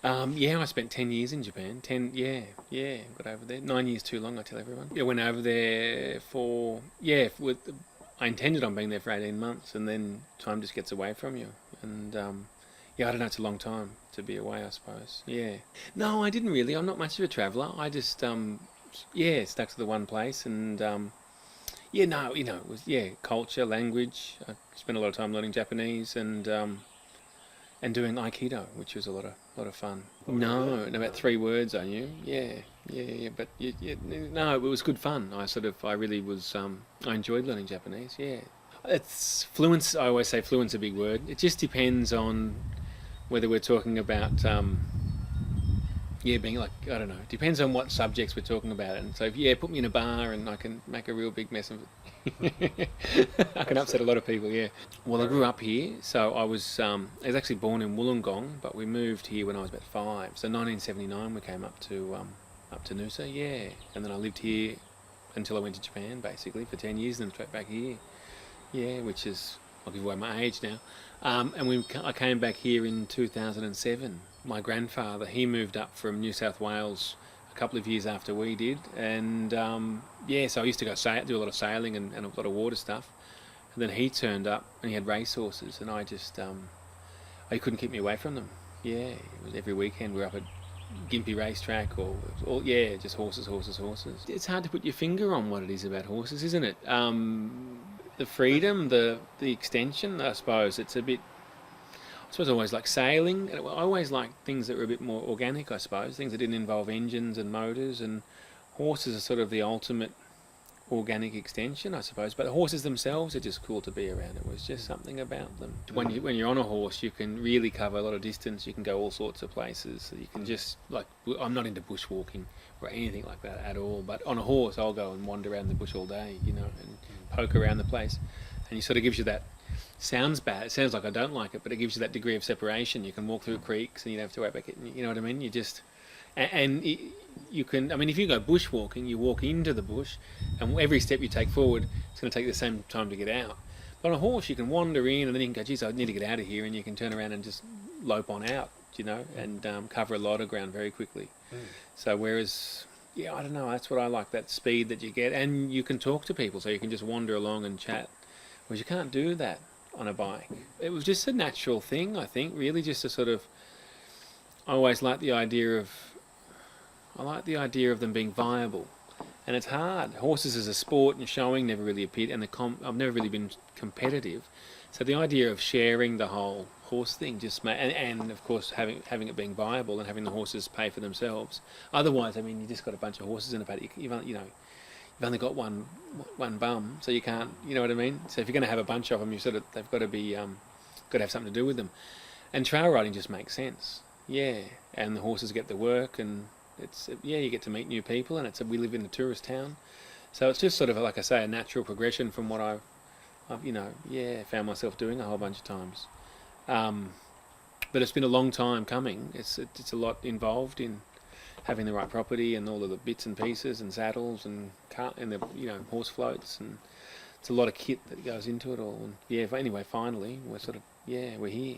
Yeah, I spent 10 years in Japan. 10, yeah, got over there. 9 years too long, I tell everyone. Yeah, went over there for, yeah, I intended on being there for 18 months, and then time just gets away from you. And, yeah, I don't know, it's a long time to be away, I suppose. Yeah. No, I didn't really. I'm not much of a traveller. I just, yeah, stuck to the one place, and, yeah, no, it was, yeah, culture, language. I spent a lot of time learning Japanese, and doing Aikido, which was a lot of fun. Oh, really? No, in about 3 words I knew. Yeah, yeah. But no, it was good fun. I really was. I enjoyed learning Japanese. Yeah, it's fluence. I always say fluent's a big word. It just depends on whether we're talking about yeah, being like, I don't know, it depends on what subjects we're talking about. And so, yeah, put me in a bar and I can make a real big mess of it. I I can upset see. a lot of people, yeah. Well, I Very. grew up here, so I was actually born in Wollongong, but we moved here when I was about 5. So 1979 we came up to Noosa, yeah. And then I lived here until I went to Japan, basically, for 10 years, and then straight back here. Yeah, which is, I'll give away my age now. I came back here in 2007. My grandfather, he moved up from New South Wales a couple of years after we did, and yeah, so I used to go do a lot of sailing and a lot of water stuff. And then he turned up and he had racehorses, and I couldn't keep me away from them. Yeah, it was every weekend we were up at Gympie racetrack or yeah, just horses, horses, horses. It's hard to put your finger on what it is about horses, isn't it? The freedom, the extension. I suppose it's a bit. I suppose I always like sailing. I always liked things that were a bit more organic. I suppose things that didn't involve engines and motors. And horses are sort of the ultimate organic extension, I suppose. But the horses themselves are just cool to be around. It was just something about them. When you're on a horse, you can really cover a lot of distance. You can go all sorts of places. You can just like I'm not into bushwalking or anything like that at all. But on a horse, I'll go and wander around the bush all day, and poke around the place. And it sort of gives you that. Sounds bad. It sounds like I don't like it, but it gives you that degree of separation. You can walk through creeks, and you don't have to worry about it. You know what I mean? You just and you can. I mean, if you go bushwalking, you walk into the bush, and every step you take forward, it's going to take the same time to get out. But on a horse, you can wander in, and then you can go, "Geez, I need to get out of here," and you can turn around and just lope on out, and cover a lot of ground very quickly. Mm. So whereas, yeah, I don't know. That's what I like, that speed that you get, and you can talk to people, so you can just wander along and chat, whereas you can't do that on a bike. It was just a natural thing, I think. Really, just a sort of. I always like the idea of I like the idea of them being viable, and it's hard. Horses as a sport and showing never really appeared, and I've never really been competitive. So the idea of sharing the whole horse thing just and of course having it being viable and having the horses pay for themselves. Otherwise, I mean, you just got a bunch of horses in a paddock. You've only got one bum, so you can't. You know what I mean? So if you're going to have a bunch of them, they've got to be got to have something to do with them. And trail riding just makes sense. Yeah, and the horses get the work, and yeah, you get to meet new people, and we live in a tourist town, so it's just sort of like I say, a natural progression from what I've yeah, found myself doing a whole bunch of times. Um, but it's been a long time coming. It's a lot involved in having the right property and all of the bits and pieces and saddles and the horse floats, and it's a lot of kit that goes into it all. And yeah, but anyway, finally we're sort of, yeah, we're here.